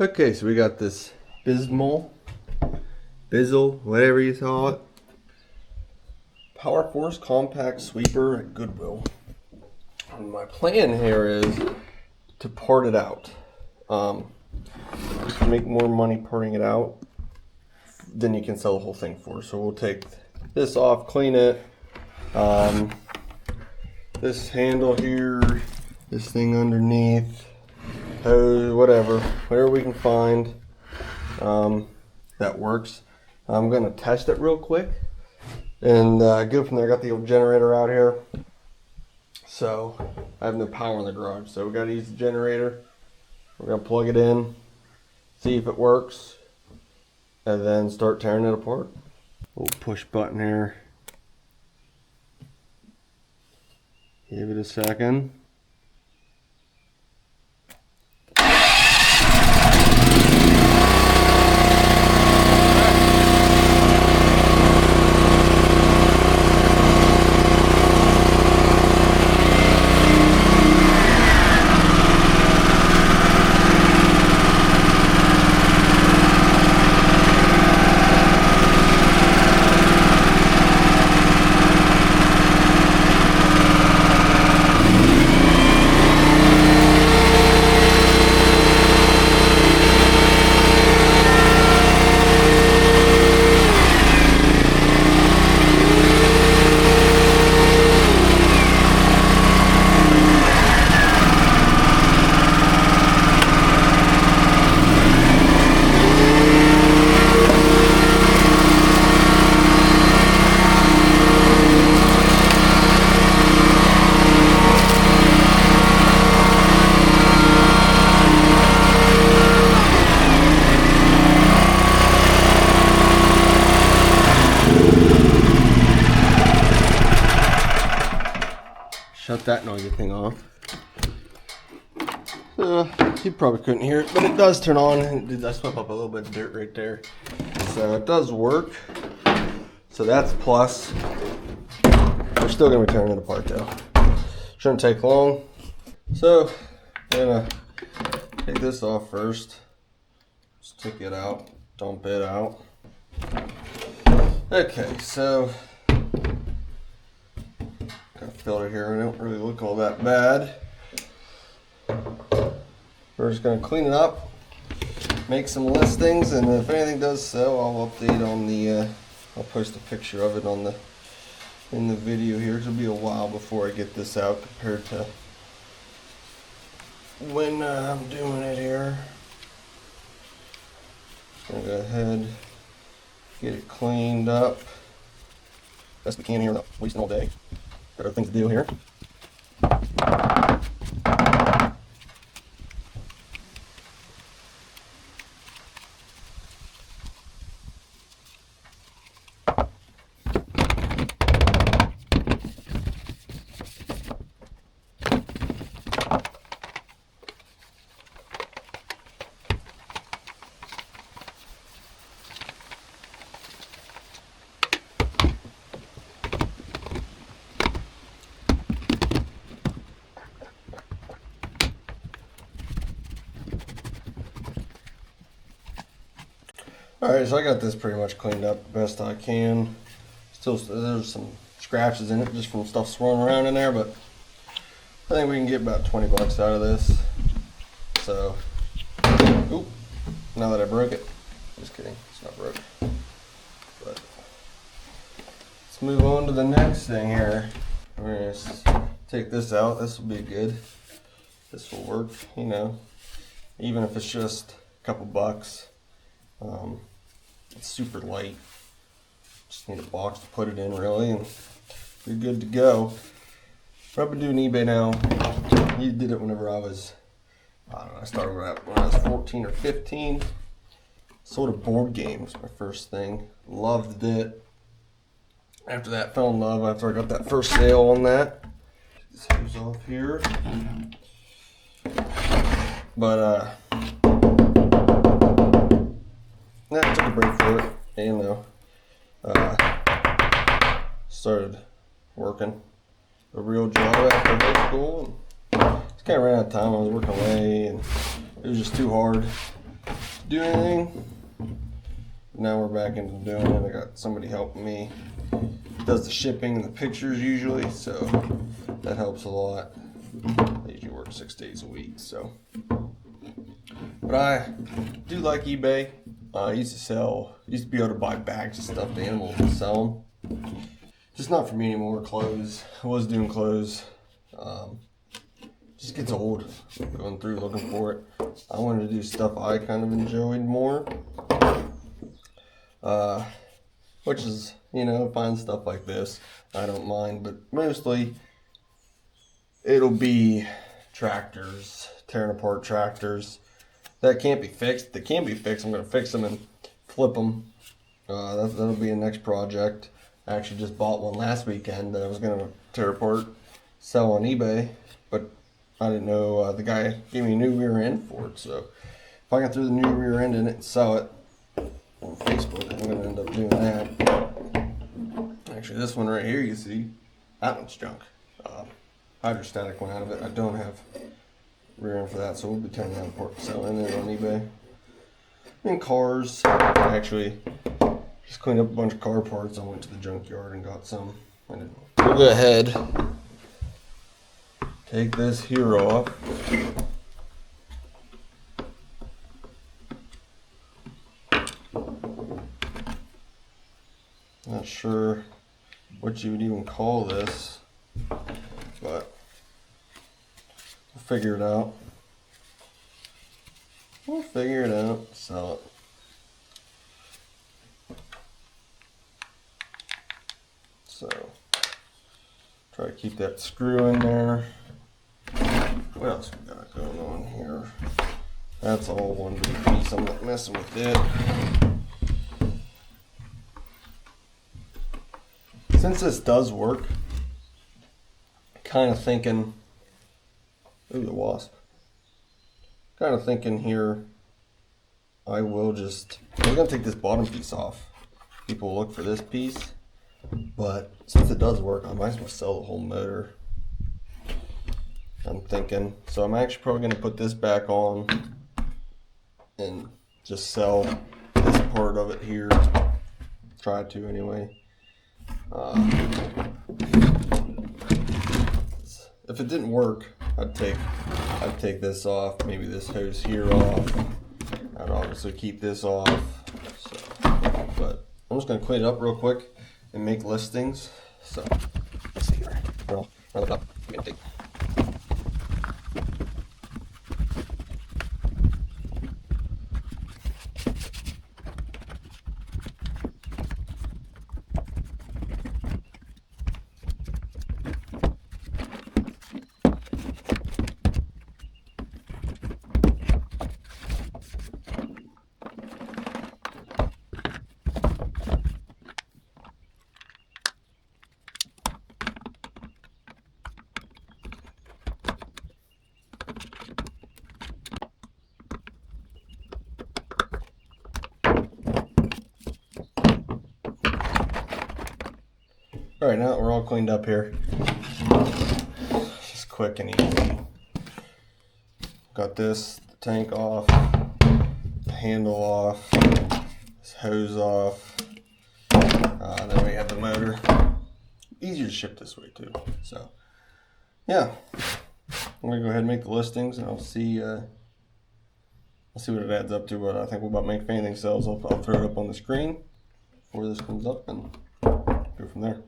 Okay, so we got this Bizzle, whatever you call it. Power Force Compact Sweeper at Goodwill. And my plan here is to part it out. Just to make more money parting it out than you can sell the whole thing for. So we'll take this off, clean it. This handle here, this thing underneath, hose, whatever we can find that works. I'm gonna test it real quick and go from there. I got the old generator out here, so I have no power in the garage, so we gotta use the generator. We're gonna plug it in, see if it works, and then start tearing it apart. Little push button here. Give it a second. Shut that noisy thing off. You probably couldn't hear it, but it does turn on. It does sweep up a little bit of dirt right there. So it does work. So that's a plus. We're still gonna be tearing it apart though. Shouldn't take long. So I'm gonna take this off first. Just take it out, dump it out. Okay, so filter here. I don't really look all that bad. We're just going to clean it up, make some listings, and if anything does sell, I'll update on the. I'll post a picture of it on in the video here. It'll be a while before I get this out compared to when I'm doing it here. So go ahead, get it cleaned up best we can here. Not wasting all day. Got other things to do here. Alright, so I got this pretty much cleaned up the best I can. Still, there's some scratches in it just from stuff swirling around in there, but I think we can get about 20 bucks out of this. So, oop, now that I broke it, just kidding, it's not broke. But let's move on to the next thing here. We're gonna take this out. This will be good. This will work, you know, even if it's just a couple bucks. It's super light. Just need a box to put it in, really, and you're good to go. What I've been doing eBay now, you did it whenever I was, I don't know, I started when I was 14 or 15. Sort of board games, my first thing. Loved it. After that, fell in love after I got that first sale on that. This goes off here. But, I took a break for it, and started working a real job after high school. Just kind of ran out of time. I was working away, and it was just too hard. do anything. Now we're back into doing it. I got somebody helping me. Does the shipping and the pictures usually, so that helps a lot. I usually work 6 days a week, so. But I do like eBay. I used to be able to buy bags of stuffed animals and sell them. Just not for me anymore. Clothes. I was doing clothes. Just gets old going through looking for it. I wanted to do stuff I kind of enjoyed more. Which is, find stuff like this. I don't mind, but mostly it'll be tractors, tearing apart tractors that can't be fixed. They can be fixed. I'm going to fix them and flip them. That'll be a next project. I actually just bought one last weekend that I was going to tear apart, sell on eBay, but I didn't know the guy gave me a new rear end for it. So if I can throw the new rear end in it and sell it on Facebook, I'm going to end up doing that. Actually, this one right here, you see, that one's junk. Hydrostatic went out of it. I don't have rear end for that, so we'll be tearing that apart and selling it on eBay. And cars, I actually just cleaned up a bunch of car parts. I went to the junkyard and got some. We'll go ahead, take this here off. Not sure what you would even call this, but we'll figure it out. Sell it. So, try to keep that screw in there. What else we got going on here? That's all one big piece. I'm not messing with it. Since this does work, kind of thinking, ooh, the wasp. Kind of thinking here, I'm going to take this bottom piece off. People look for this piece, but since it does work, I might as well sell the whole motor. I'm thinking, so I'm actually probably going to put this back on and just sell this part of it here. Try to anyway. If it didn't work, I'd take this off, maybe this hose here off. I'd obviously keep this off. So, but I'm just gonna clean it up real quick and make listings. So let's see here. Roll it up. Alright, now that we're all cleaned up here, just quick and easy. Got the tank off, the handle off, this hose off, then we have the motor. Easier to ship this way too. So, yeah, I'm gonna go ahead and make the listings, and I'll see what it adds up to. But I think we'll about make if anything sells. I'll throw it up on the screen before this comes up and go from there.